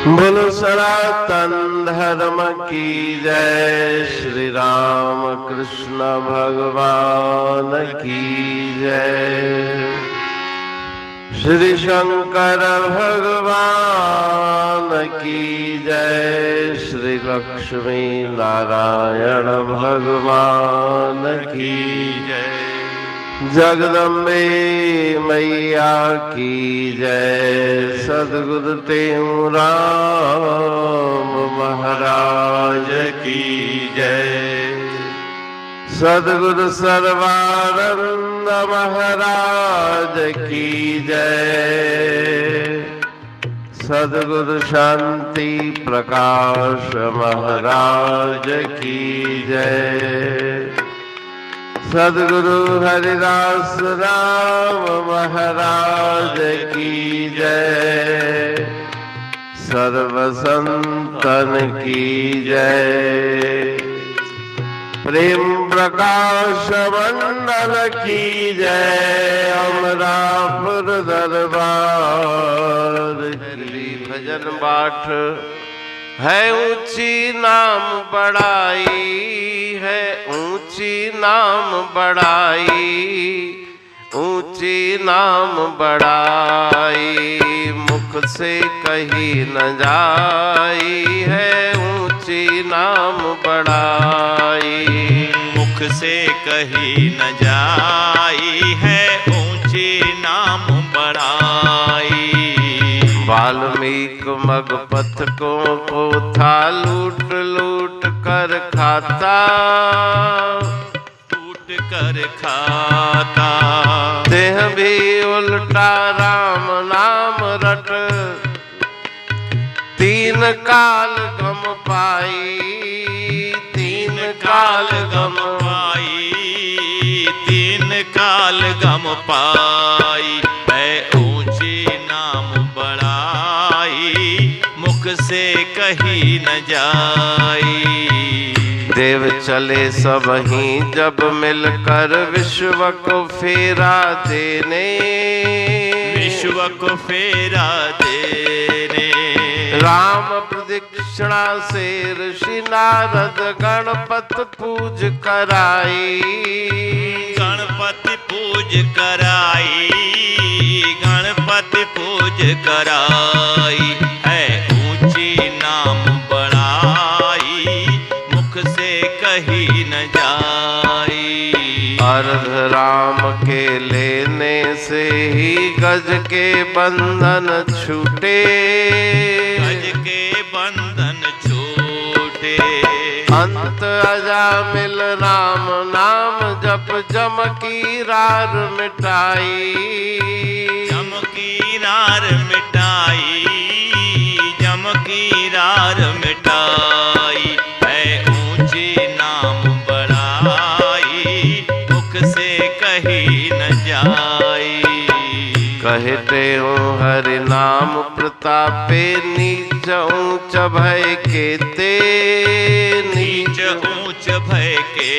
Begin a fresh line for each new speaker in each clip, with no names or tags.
बोलो सनातन धर्म की जय। श्री राम कृष्ण भगवान की जय। श्री शंकर भगवान की जय। श्री लक्ष्मी नारायण भगवान की जय। जगदम्बे मैया की जय। सद्गुरु राम महाराज की जय। सद्गुरु सर्वानंद महाराज की जय। सद्गुरु शांति प्रकाश महाराज की जय। सद्गुरु हरिदास राम महाराज की जय। सर्व संतन की जय। प्रेम प्रकाश मंडल की जय। अमरापुर दरबार की भजन पाठ है ऊंची नाम बढ़ाई है। ऊंची नाम बढ़ाई ऊंची नाम बढ़ाई मुख से कही न जाई है। ऊंची नाम बढ़ाई
मुख से कही न जाई है। ऊंची नाम बढ़ाई
वाल्मीकि मगपथ को था लूट लूट कर खाता।
टूट कर खाता
देह भी उल्टा राम नाम रट। तीन काल गम पाई तीन काल गम
पाई। तीन काल गम पाई है। ऊंची नाम बढ़ाई मुख से कही न जाई।
देव चले सब ही जब मिलकर विश्व को फेरा देने।
विश्व को फेरा देने
राम प्रदक्षिणा से ऋषि नारद गणपत पूज कराई।
गणपति पूज कराई गणपति पूज कराई है। ऊंची नाम बढ़ाई मुख से कही न जाई।
अर्ध राम के लेने से ही गज के बंधन छूटे।
गज के बंधन छूटे
अंत अजामिल राम नाम जप जम की रार मिटाई।
जम की रार मिटाई जम की रार मिटाई है। ऊंची नाम बढ़ाई मुख से कही न जाई।
कहते हूँ हरि नाम प्रतापे नीच ऊंच भय केते।
नीच ऊंच भय के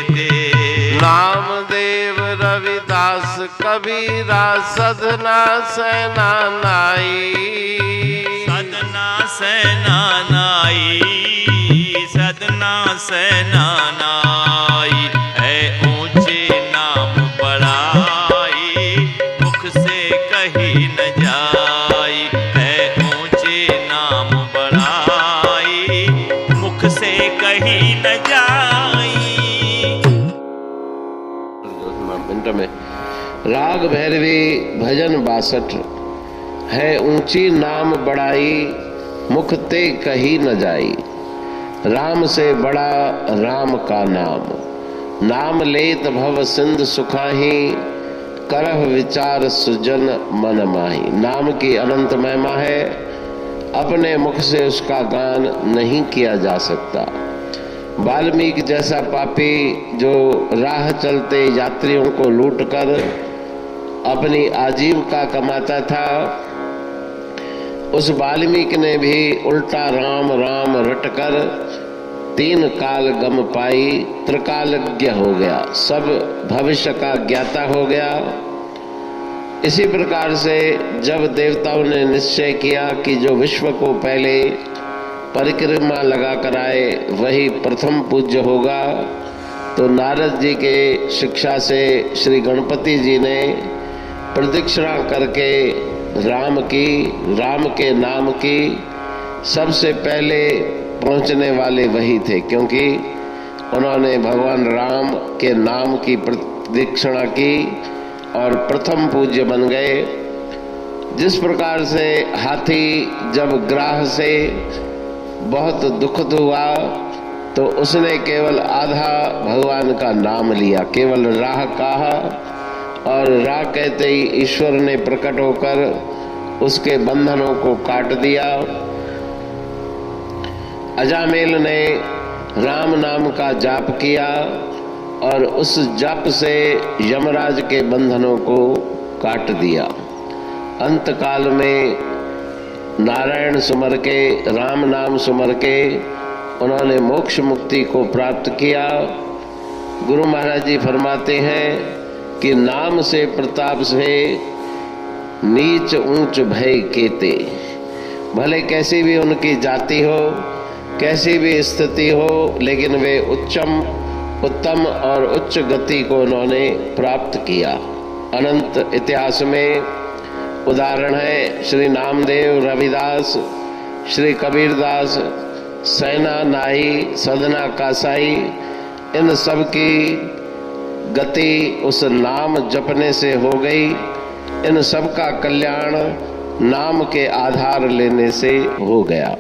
दे
नामदेव रविदास कबीरा सदना सेना नाई।
सदना सेना नाई सदना सेना नाई है। ऊंचे नाम बढ़ाई मुख से कही न जाई है। ऊंचे नाम बढ़ाई मुख से कही न जाई।
मिनट में राग भैरवी भजन 62 है। ऊंची नाम बढ़ाई मुख ते कही न जाई। राम से बड़ा राम का नाम। नाम लेत भव सिंध सुखाही करह विचार सुजन मन माही। नाम की अनंत महिमा है। अपने मुख से उसका गान नहीं किया जा सकता। वाल्मीकि जैसा पापी जो राह चलते यात्रियों को लूटकर अपनी आजीविका कमाता था, उस वाल्मीकि ने भी उल्टा राम राम रटकर 3 काल गम पाई, त्रिकालज्ञ हो गया, सब भविष्य का ज्ञाता हो गया। इसी प्रकार से जब देवताओं ने निश्चय किया कि जो विश्व को पहले परिक्रमा लगा कर आए वही प्रथम पूज्य होगा, तो नारद जी के शिक्षा से श्री गणपति जी ने प्रदक्षिणा करके राम के नाम की सबसे पहले पहुंचने वाले वही थे, क्योंकि उन्होंने भगवान राम के नाम की प्रदक्षिणा की और प्रथम पूज्य बन गए। जिस प्रकार से हाथी जब ग्राह से बहुत दुखित हुआ तो उसने केवल आधा भगवान का नाम लिया, केवल राह कहा, और राह कहते ही ईश्वर ने प्रकट होकर उसके बंधनों को काट दिया। अजामेल ने राम नाम का जाप किया और उस जाप से यमराज के बंधनों को काट दिया। अंतकाल में नारायण सुमर के, राम नाम सुमर के उन्होंने मोक्ष मुक्ति को प्राप्त किया। गुरु महाराज जी फरमाते हैं कि नाम से प्रताप से नीच ऊंच भय केते। भले कैसी भी उनकी जाति हो, कैसी भी स्थिति हो, लेकिन वे उत्तम और उच्च गति को उन्होंने प्राप्त किया। अनंत इतिहास में उदाहरण है श्री नामदेव, रविदास, श्री कबीरदास, सैना नाई, सदना कासाई, इन सब की गति उस नाम जपने से हो गई। इन सब का कल्याण नाम के आधार लेने से हो गया।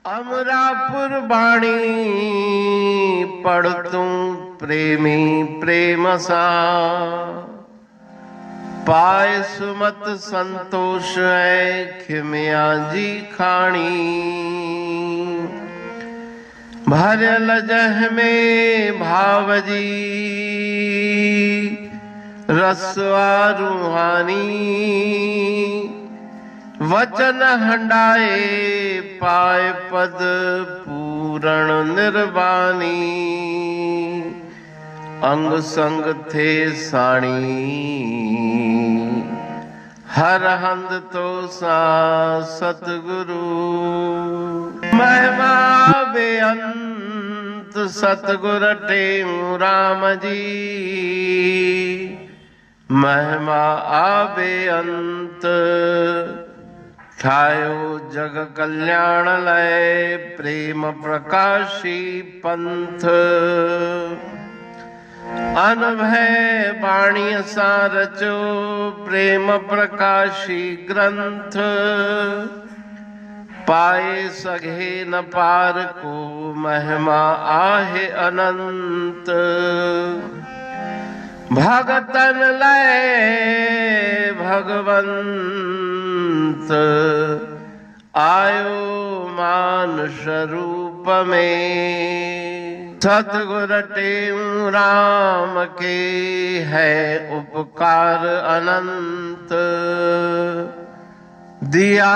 अमरापुर बाणी पढ़तूं प्रेमी प्रेम सा, पाए सुमत संतोष है खिमिया जी खाणी। भरल जह में भावजी रसवा रूहानी, वचन हंडाए पाए पद पूरण निर्वाणी। अंग संग थे साणी हर हंद तो सा सतगुरु। महिमा बेअंत सतगुर टेऊ राम जी, महिमा आबे अंत ठायो जग कल्याण लय प्रेम प्रकाशी पंथ। अनभय बाणी सा रचो प्रेम प्रकाशी ग्रंथ। पाए सघे न पार को महिमा आहे अनंत। भगतन लय भगवंत आयो मानुष रूप में। सतगुर टेऊ राम के है उपकार अनंत। दिया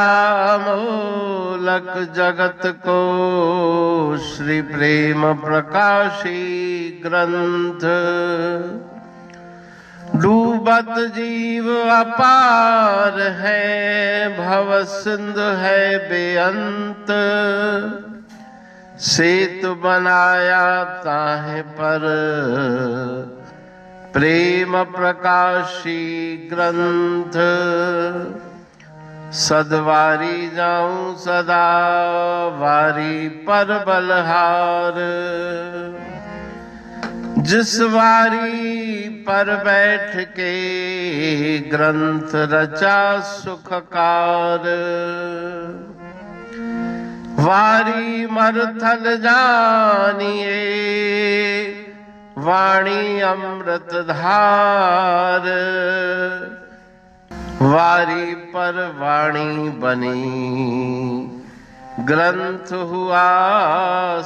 मोलक जगत को श्री प्रेम प्रकाशी ग्रंथ। डूबत जीव अपार है भव सिंधु है बेअंत। सेतु बनाया ताहे पर प्रेम प्रकाशी ग्रंथ। सदवारी जाऊं सदा वारी पर बलहार। जिस वारी पर बैठ के ग्रंथ रचा सुखकार। वारी मरथल जानिए वाणी अमृत धार। वारी पर वाणी बनी ग्रंथ हुआ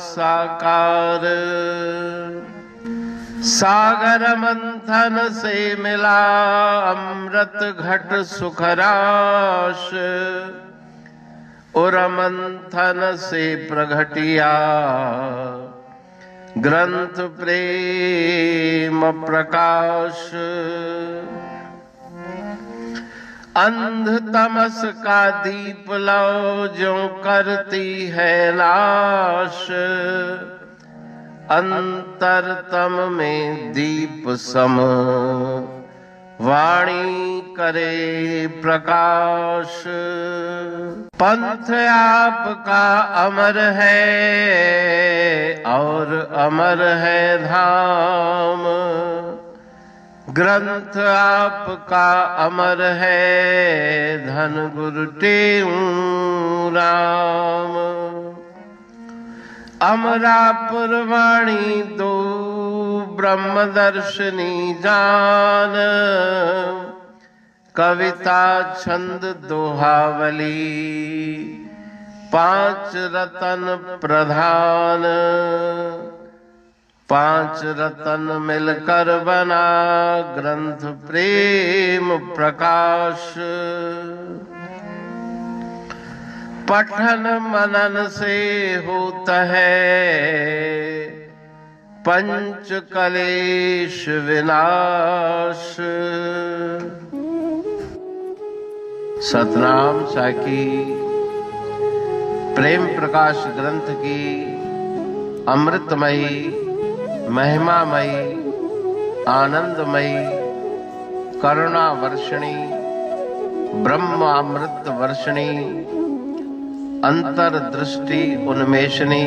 साकार। सागर मंथन से मिला अमृत घट सुखराश। और मंथन से प्रगटिया ग्रंथ प्रेम प्रकाश। अंध तमस का दीप लो जो करती है नाश, अंतरतम में दीप सम वाणी करे प्रकाश। पंथ आपका अमर है और अमर है धाम, ग्रंथ आपका अमर है धन गुरु टेऊ राम। अमरापुर वाणी दो ब्रह्मदर्शनी जान, कविता छंद दोहावली पांच रतन प्रधान। पांच रतन मिलकर बना ग्रंथ प्रेम प्रकाश। पठन मनन से होता है पंच कलेश विनाश। सतनाम साखी प्रेम प्रकाश ग्रंथ की अमृतमयी महिमामयी आनंदमयी करुणा वर्षिणी ब्रह्मामृत वर्षिणी अंतरदृष्टि उन्मेषणी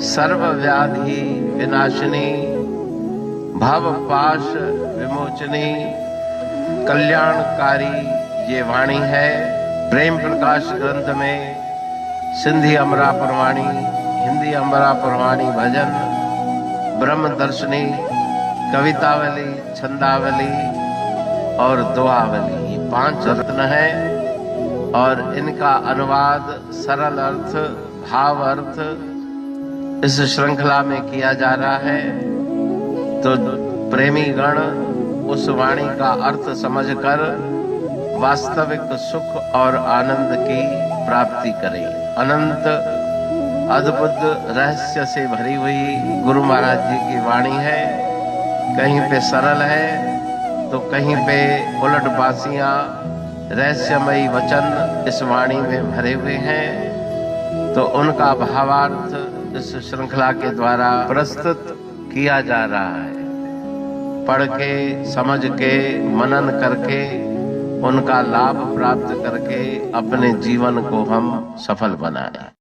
सर्वव्याधि विनाशिनी भवपाश विमोचनी कल्याणकारी ये वाणी है। प्रेम प्रकाश ग्रंथ में सिंधी अमरापुर वाणी, हिंदी अमरापुर वाणी भजन, ब्रह्म दर्शनी, कवितावली, छंदावली और दुआवली, ये पांच रत्न है और इनका अनुवाद सरल अर्थ भाव अर्थ इस श्रृंखला में किया जा रहा है। तो प्रेमी गण उस वाणी का अर्थ समझकर वास्तविक सुख और आनंद की प्राप्ति करें। अनंत अद्भुत रहस्य से भरी हुई गुरु महाराज जी की वाणी है। कहीं पे सरल है तो कहीं पे उलट बासियां रहस्यमयी वचन इस वाणी में भरे हुए हैं। तो उनका भावार्थ इस श्रृंखला के द्वारा प्रस्तुत किया जा रहा है। पढ़ के समझ के मनन करके उनका लाभ प्राप्त करके अपने जीवन को हम सफल बनाएं।